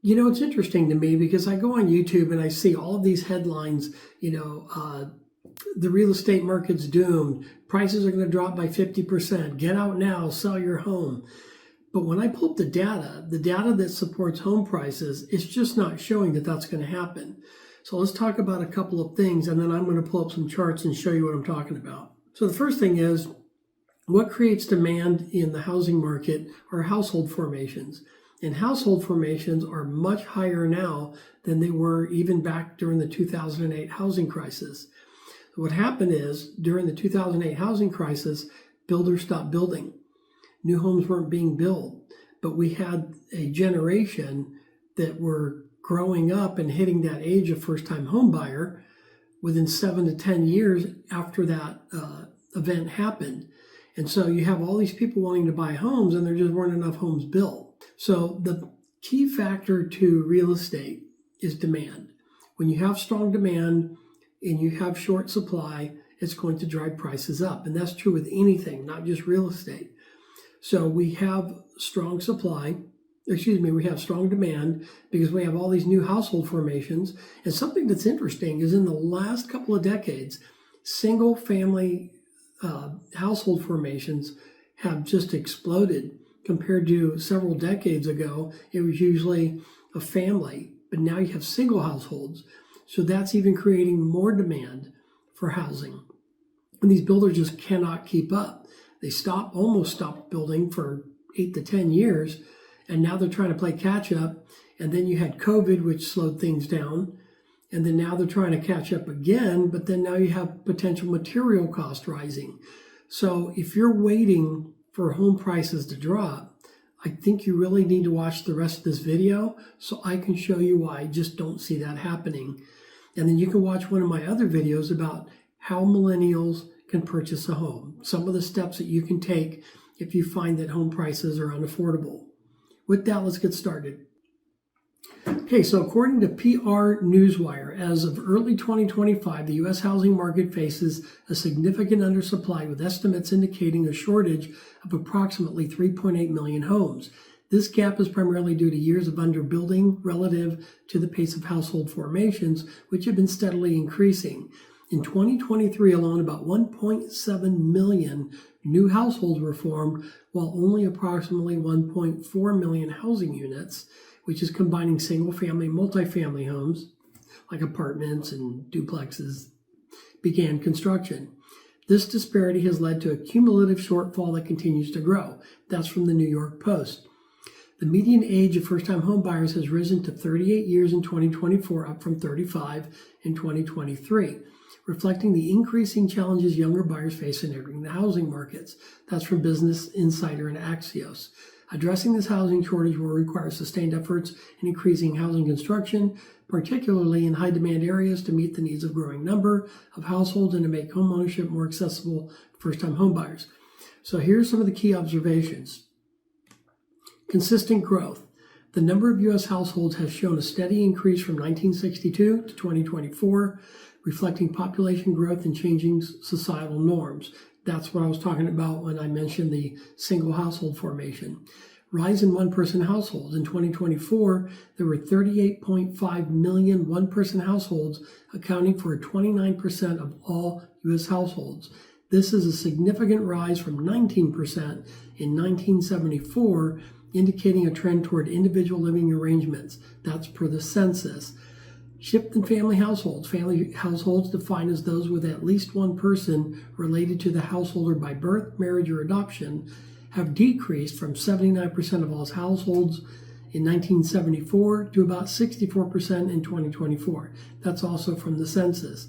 It's interesting to me because I go on YouTube and I see all of these headlines, the real estate market's doomed, prices are going to drop by 50%, get out now, sell your home. But when I pull up the data that supports home prices, it's just not showing that that's going to happen. So let's talk about a couple of things, and then I'm going to pull up some charts and show you what I'm talking about. So the first thing is, what creates demand in the housing market are household formations. And household formations are much higher now than they were even back during the 2008 housing crisis. What happened is, during the 2008 housing crisis, builders stopped building. New homes weren't being built, but we had a generation that were growing up and hitting that age of first-time home buyer within 7 to 10 years after that event happened. And so you have all these people wanting to buy homes, and there just weren't enough homes built. So the key factor to real estate is demand. When you have strong demand and you have short supply, it's going to drive prices up. And that's true with anything, not just real estate. So we have strong we have strong demand because we have all these new household formations. And something that's interesting is in the last couple of decades, single family household formations have just exploded. Compared to several decades ago, it was usually a family, but now you have single households. So that's even creating more demand for housing. And these builders just cannot keep up. They almost stopped building for 8 to 10 years, and now they're trying to play catch up. And then you had COVID, which slowed things down. And then now they're trying to catch up again, but then now you have potential material cost rising. So if you're waiting for home prices to drop, I think you really need to watch the rest of this video so I can show you why I just don't see that happening. And then you can watch one of my other videos about how millennials can purchase a home, some of the steps that you can take if you find that home prices are unaffordable. With that, let's get started. Okay, so according to PR Newswire, as of early 2025, the U.S. housing market faces a significant undersupply, with estimates indicating a shortage of approximately 3.8 million homes. This gap is primarily due to years of underbuilding relative to the pace of household formations, which have been steadily increasing. In 2023 alone, about 1.7 million new households were formed, while only approximately 1.4 million housing units, which is combining single-family, multifamily homes, like apartments and duplexes, began construction. This disparity has led to a cumulative shortfall that continues to grow. That's from the New York Post. The median age of first-time home buyers has risen to 38 years in 2024, up from 35 in 2023, reflecting the increasing challenges younger buyers face in entering the housing markets. That's from Business Insider and Axios. Addressing this housing shortage will require sustained efforts in increasing housing construction, particularly in high-demand areas, to meet the needs of a growing number of households and to make homeownership more accessible to first-time homebuyers. So here's some of the key observations. Consistent growth. The number of U.S. households has shown a steady increase from 1962 to 2024, reflecting population growth and changing societal norms. That's what I was talking about when I mentioned the single household formation. Rise in one-person households. In 2024, there were 38.5 million one-person households, accounting for 29% of all U.S. households. This is a significant rise from 19% in 1974, indicating a trend toward individual living arrangements. That's per the census. Shift in family households. Family households defined as those with at least one person related to the householder by birth, marriage, or adoption have decreased from 79% of all households in 1974 to about 64% in 2024. That's also from the census.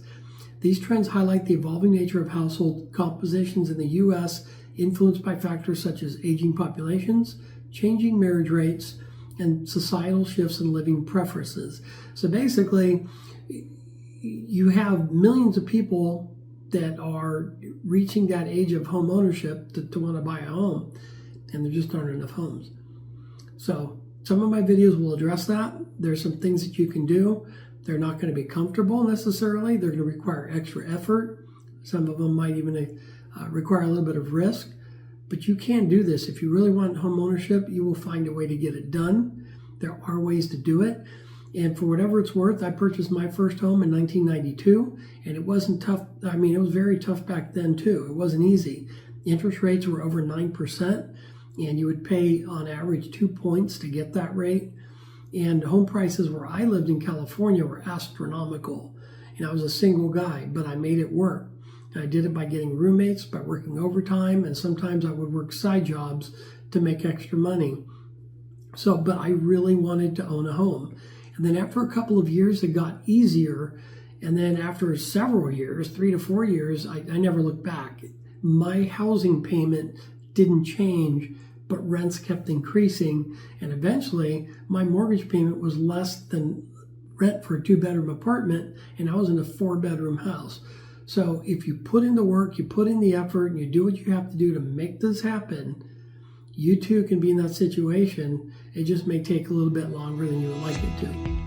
These trends highlight the evolving nature of household compositions in the U.S., influenced by factors such as aging populations, changing marriage rates, and societal shifts in living preferences. So basically, you have millions of people that are reaching that age of home ownership to want to buy a home, and there just aren't enough homes. So some of my videos will address that. There's some things that you can do. They're not going to be comfortable necessarily. They're going to require extra effort. Some of them might even require a little bit of risk. But you can do this. If you really want home ownership, you will find a way to get it done. There are ways to do it. And for whatever it's worth, I purchased my first home in 1992, and it wasn't tough. I mean, it was very tough back then too. It wasn't easy. Interest rates were over 9%, and you would pay on average 2 points to get that rate. And home prices where I lived in California were astronomical. And I was a single guy, but I made it work. And I did it by getting roommates, by working overtime, and sometimes I would work side jobs to make extra money. So, but I really wanted to own a home. And then after a couple of years, it got easier. And then after several years, 3 to 4 years, I never looked back. My housing payment didn't change, but rents kept increasing. And eventually, my mortgage payment was less than rent for a 2-bedroom apartment, and I was in a 4-bedroom house. So if you put in the work, you put in the effort, and you do what you have to do to make this happen, you too can be in that situation. It just may take a little bit longer than you would like it to.